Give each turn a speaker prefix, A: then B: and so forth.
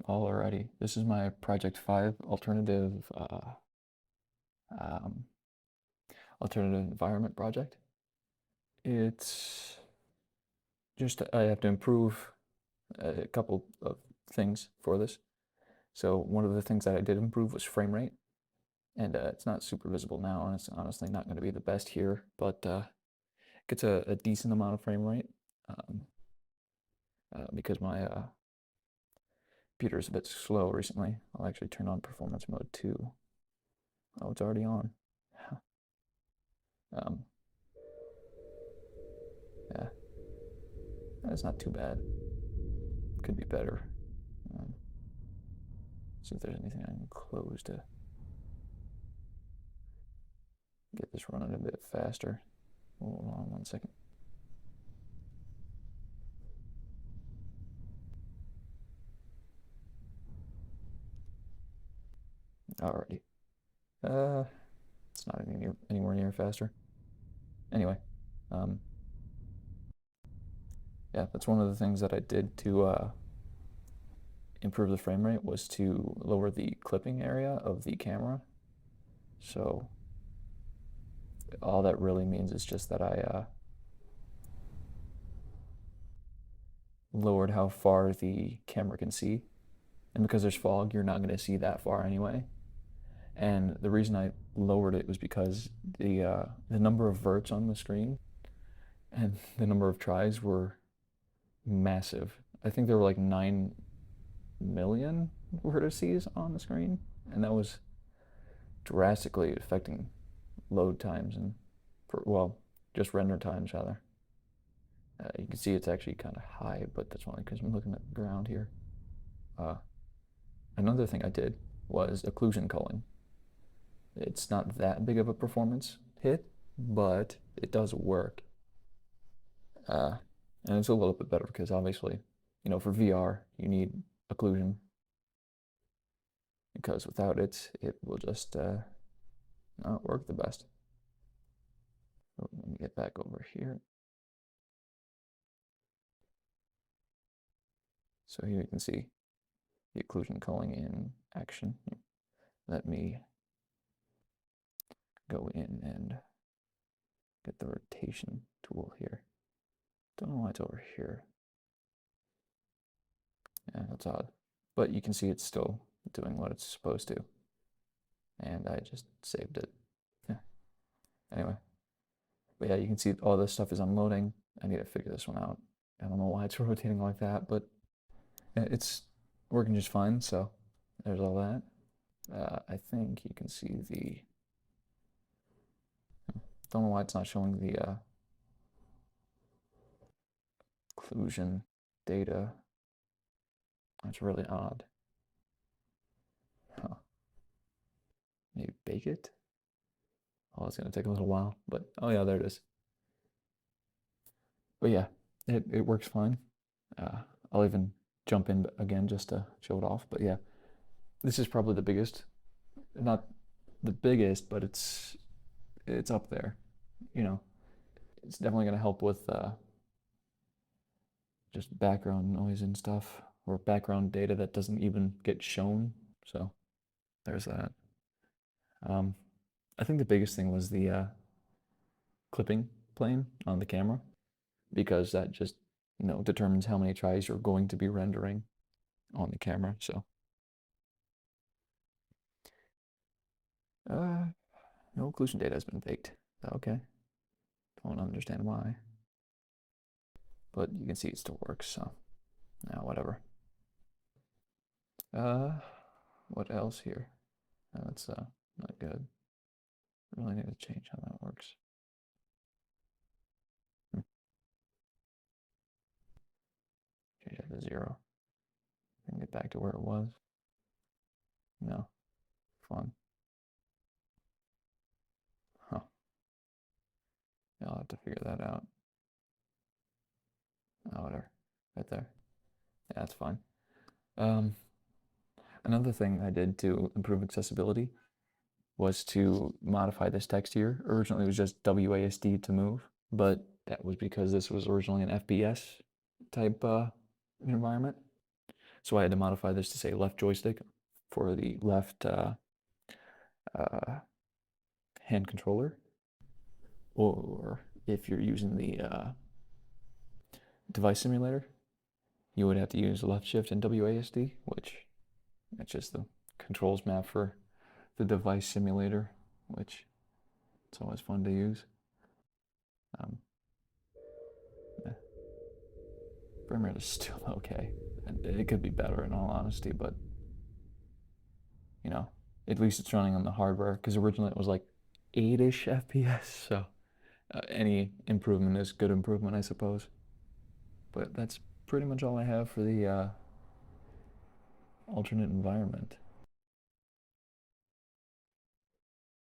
A: Alrighty, this is my Project 5 um, alternative environment project. It's just, I have to improve a couple of things for this. So one of the things that I did improve was frame rate, and it's not super visible now, and it's honestly not going to be the best here, but it gets a decent amount of frame rate um, because my computer is a bit slow recently. I'll actually turn on performance mode too. Oh, it's already on. Um, yeah, that's not too bad. Could be better. Um, see if there's anything I can close to get this running a bit faster. Hold on 1 second. Alrighty. It's not anywhere near faster. Anyway, um, yeah, that's one of the things that I did to improve the frame rate was to lower the clipping area of the camera. So all that really means is just that I lowered how far the camera can see. And because there's fog, you're not going to see that far anyway. And the reason I lowered it was because the number of verts on the screen and the number of tries were massive. I think there were like 9 million vertices on the screen, and that was drastically affecting load times and, well, just render times rather. You can see it's actually kind of high, but that's only because I'm looking at the ground here. Another thing I did was occlusion culling. It's not that big of a performance hit, but it does work. And it's a little bit better because obviously, you know, for VR, you need occlusion because without it, it will just not work the best. So let me get back over here. So here you can see the occlusion culling in action. Let me go in and get the rotation tool here. Don't know why it's over here. Yeah, that's odd. But you can see it's still doing what it's supposed to. And I just saved it. Yeah. Anyway. But yeah, you can see all this stuff is unloading. I need to figure this one out. I don't know why it's rotating like that, but it's working just fine. So there's all that. I think you can see the, don't know why it's not showing the occlusion data. That's really odd. Huh. Maybe bake it? Oh, it's gonna take a little while, but oh yeah, there it is. But yeah, it works fine. I'll even jump in again just to show it off. But yeah, this is probably the biggest, not the biggest, but it's up there. You know, it's definitely gonna help with just background noise and stuff, or background data that doesn't even get shown. So there's that. I think the biggest thing was the clipping plane on the camera, because that just, you know, determines how many tries you're going to be rendering on the camera. So no occlusion data has been baked. Okay, don't understand why, but you can see it still works. So now whatever. What else here? That's not good. Really need to change how that works. Change that to 0. And get back to where it was. No. Fun. Huh. Yeah, I'll have to figure that out. Oh, whatever. Right there. Yeah, that's fine. Another thing I did to improve accessibility was to modify this text here. Originally, it was just WASD to move, but that was because this was originally an FPS type environment. So I had to modify this to say left joystick for the left uh, hand controller. Or if you're using the device simulator, you would have to use left shift and WASD, which that's just the controls map for the device simulator, which it's always fun to use. Um, yeah. Frame rate is still okay. It could be better in all honesty, but you know, at least it's running on the hardware because originally it was like 8-ish FPS. So any improvement is good improvement, I suppose. But that's pretty much all I have for the alternate environment.